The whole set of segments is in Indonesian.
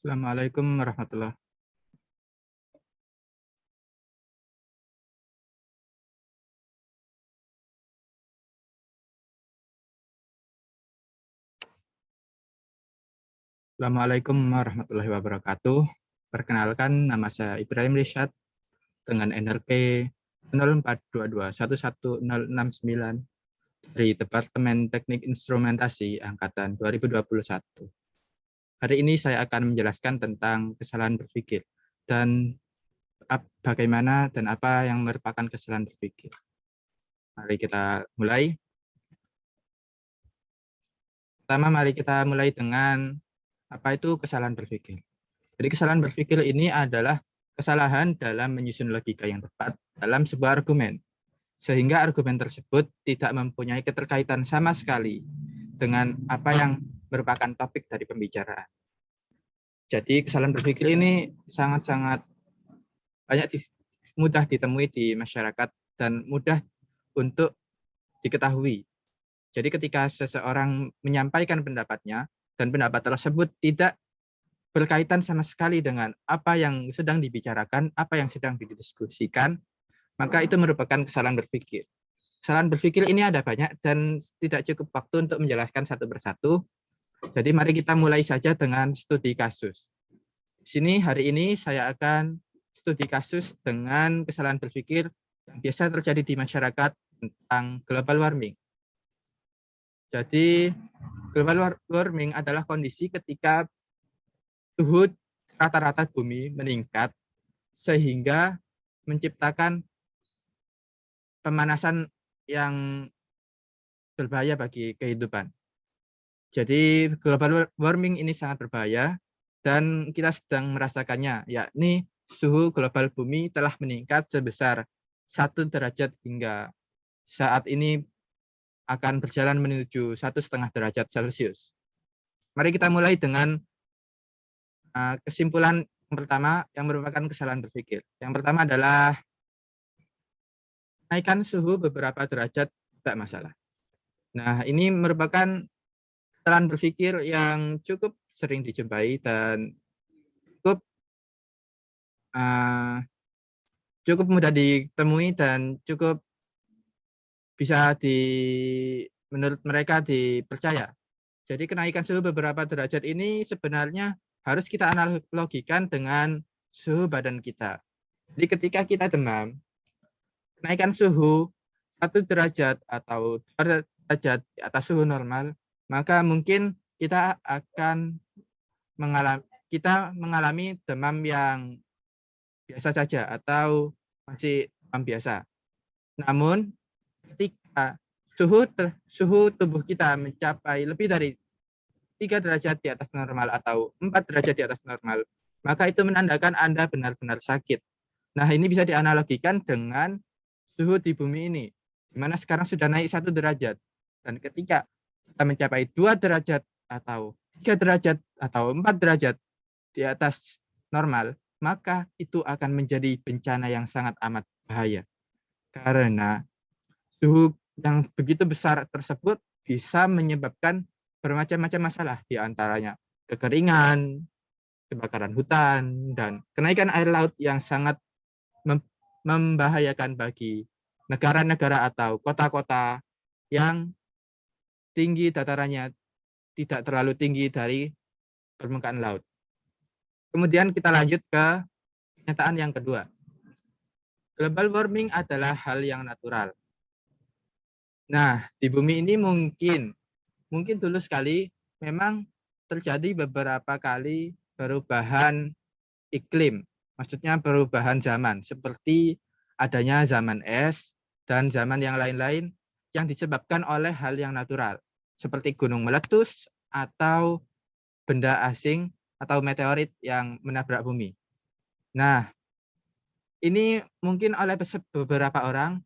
Assalamualaikum warahmatullahi. Assalamualaikum warahmatullahi wabarakatuh. Perkenalkan, nama saya Ibrahim Rishad dengan NRP 0422111069 dari Departemen Teknik Instrumentasi Angkatan 2021. Hari ini saya akan menjelaskan tentang kesalahan berpikir dan bagaimana dan apa yang merupakan kesalahan berpikir. Mari kita mulai. Pertama, mari kita mulai dengan apa itu kesalahan berpikir. Jadi kesalahan berpikir ini adalah kesalahan dalam menyusun logika yang tepat dalam sebuah argumen, sehingga argumen tersebut tidak mempunyai keterkaitan sama sekali dengan apa yang merupakan topik dari pembicaraan. Jadi kesalahan berpikir ini sangat-sangat mudah ditemui di masyarakat dan mudah untuk diketahui. Jadi ketika seseorang menyampaikan pendapatnya dan pendapat tersebut tidak berkaitan sama sekali dengan apa yang sedang dibicarakan, apa yang sedang didiskusikan, maka itu merupakan kesalahan berpikir. Kesalahan berpikir ini ada banyak dan tidak cukup waktu untuk menjelaskan satu persatu. Jadi mari kita mulai saja dengan studi kasus. Di sini hari ini saya akan studi kasus dengan kesalahan berpikir yang biasa terjadi di masyarakat tentang global warming. Jadi global warming adalah kondisi ketika suhu rata-rata bumi meningkat sehingga menciptakan pemanasan yang berbahaya bagi kehidupan. Jadi global warming ini sangat berbahaya dan kita sedang merasakannya, yakni suhu global bumi telah meningkat sebesar 1 derajat hingga saat ini akan berjalan menuju 1,5 derajat Celcius. Mari kita mulai dengan kesimpulan yang pertama yang merupakan kesalahan berpikir. Yang pertama adalah naikkan suhu beberapa derajat tidak masalah. Nah, ini merupakan kesalahan berpikir yang cukup sering dijumpai dan cukup mudah ditemui dan cukup bisa menurut mereka dipercaya. Jadi kenaikan suhu beberapa derajat ini sebenarnya harus kita analogikan dengan suhu badan kita. Jadi ketika kita demam, kenaikan suhu 1 derajat atau 2 derajat di atas suhu normal, maka mungkin kita akan mengalami demam yang biasa saja atau masih demam biasa. Namun ketika suhu tubuh kita mencapai lebih dari 3 derajat di atas normal atau 4 derajat di atas normal, maka itu menandakan Anda benar-benar sakit. Nah, ini bisa dianalogikan dengan suhu di bumi ini, di mana sekarang sudah naik 1 derajat. Dan ketika kita mencapai 2 derajat atau 3 derajat atau 4 derajat di atas normal, maka itu akan menjadi bencana yang sangat amat bahaya. Karena suhu yang begitu besar tersebut bisa menyebabkan bermacam-macam masalah, di antaranya kekeringan, kebakaran hutan, dan kenaikan air laut yang sangat membahayakan bagi negara-negara atau kota-kota yang tinggi datarannya tidak terlalu tinggi dari permukaan laut. Kemudian kita lanjut ke kenyataan yang kedua. Global warming adalah hal yang natural. Nah, di bumi ini mungkin dulu sekali memang terjadi beberapa kali perubahan iklim, maksudnya perubahan zaman, seperti adanya zaman es dan zaman yang lain-lain yang disebabkan oleh hal yang natural, seperti gunung meletus atau benda asing atau meteorit yang menabrak bumi. Nah, ini mungkin oleh beberapa orang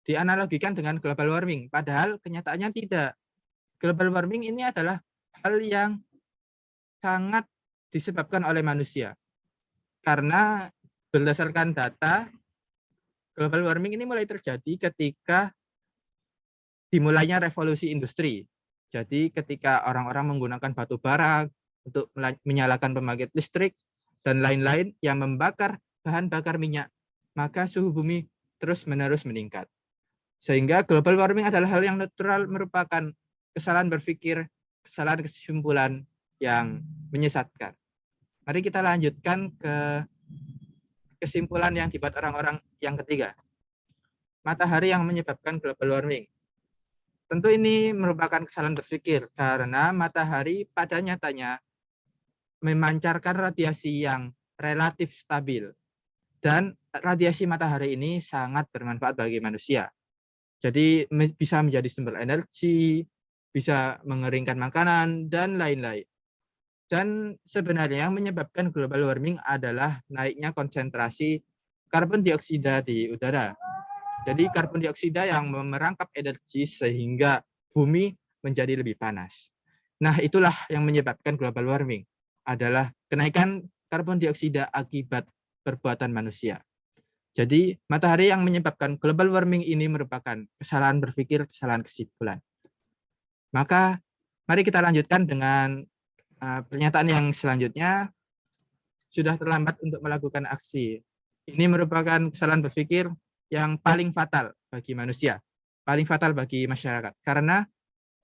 dianalogikan dengan global warming, padahal kenyataannya tidak. Global warming ini adalah hal yang sangat disebabkan oleh manusia. Karena berdasarkan data, global warming ini mulai terjadi ketika dimulainya revolusi industri. Jadi ketika orang-orang menggunakan batu bara, untuk menyalakan pembangkit listrik, dan lain-lain yang membakar bahan bakar minyak, maka suhu bumi terus-menerus meningkat. Sehingga global warming adalah hal yang natural, merupakan kesalahan berpikir, kesalahan kesimpulan yang menyesatkan. Mari kita lanjutkan ke kesimpulan yang dibuat orang-orang yang ketiga. Matahari yang menyebabkan global warming. Tentu ini merupakan kesalahan berpikir karena matahari pada nyatanya memancarkan radiasi yang relatif stabil. Dan radiasi matahari ini sangat bermanfaat bagi manusia. Jadi bisa menjadi sumber energi, bisa mengeringkan makanan, dan lain-lain. Dan sebenarnya yang menyebabkan global warming adalah naiknya konsentrasi karbon dioksida di udara. Jadi karbon dioksida yang merangkap energi sehingga bumi menjadi lebih panas. Nah, itulah yang menyebabkan global warming, adalah kenaikan karbon dioksida akibat perbuatan manusia. Jadi matahari yang menyebabkan global warming ini merupakan kesalahan berpikir, kesalahan kesimpulan. Maka mari kita lanjutkan dengan pernyataan yang selanjutnya. Sudah terlambat untuk melakukan aksi. Ini merupakan kesalahan berpikir yang paling fatal bagi manusia, paling fatal bagi masyarakat. Karena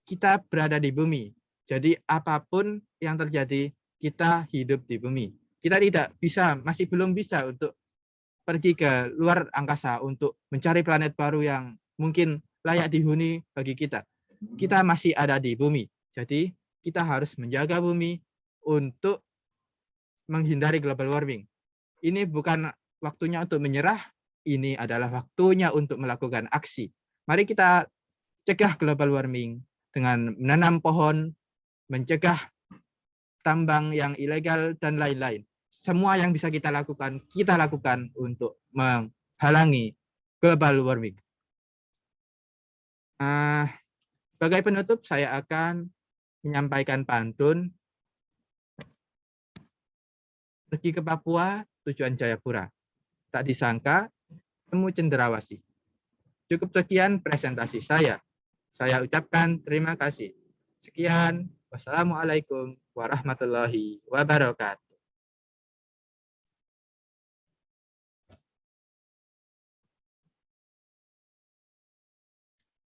kita berada di bumi, jadi apapun yang terjadi, kita hidup di bumi. Kita tidak bisa, masih belum bisa untuk pergi ke luar angkasa untuk mencari planet baru yang mungkin layak dihuni bagi kita. Kita masih ada di bumi. Jadi kita harus menjaga bumi untuk menghindari global warming. Ini bukan waktunya untuk menyerah, ini adalah waktunya untuk melakukan aksi. Mari kita cegah global warming dengan menanam pohon, mencegah tambang yang ilegal, dan lain-lain. Semua yang bisa kita lakukan untuk menghalangi global warming. Sebagai penutup, saya akan menyampaikan pantun. Pergi ke Papua, tujuan Jayapura. Tak disangka, temu cendrawasih. Cukup sekian presentasi saya. Saya ucapkan terima kasih. Sekian. Wassalamualaikum warahmatullahi wabarakatuh.